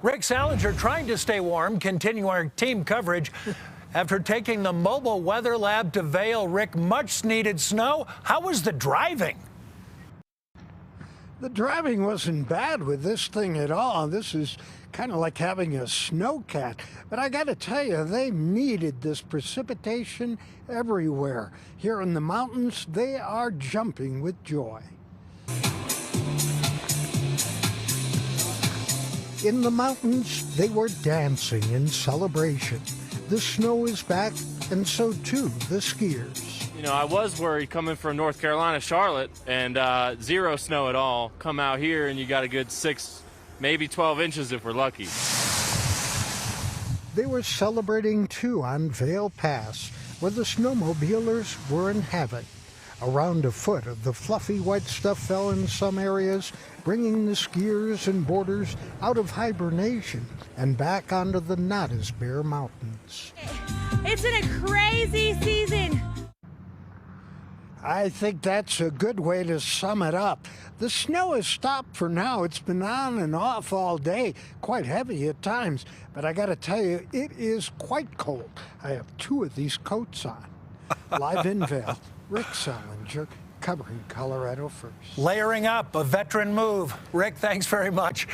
Rick Salinger trying to stay warm, continue our team coverage. After taking the mobile weather lab to Vail, Rick, much needed snow. How was the driving? The driving wasn't bad with this thing at all. This is kind of like having a snowcat. But I got to tell you, they needed this precipitation everywhere. Here in the mountains, they are jumping with joy. In the mountains, they were dancing in celebration. The snow is back, and so too the skiers. You know, I was worried coming from North Carolina, Charlotte, and zero snow at all. Come out here and you got a good 6, maybe 12 inches if we're lucky. They were celebrating too on Vail Pass, where the snowmobilers were in heaven. Around a foot of the fluffy white stuff fell in some areas, bringing the skiers and boarders out of hibernation and back onto the not as bare mountains. It's been a crazy season. I think that's a good way to sum it up. The snow has stopped for now. It's been on and off all day, quite heavy at times. But I got to tell you, it is quite cold. I have 2 of these coats on. Live in Vail, Rick Salinger, covering Colorado First. Layering up, a veteran move. Rick, thanks very much.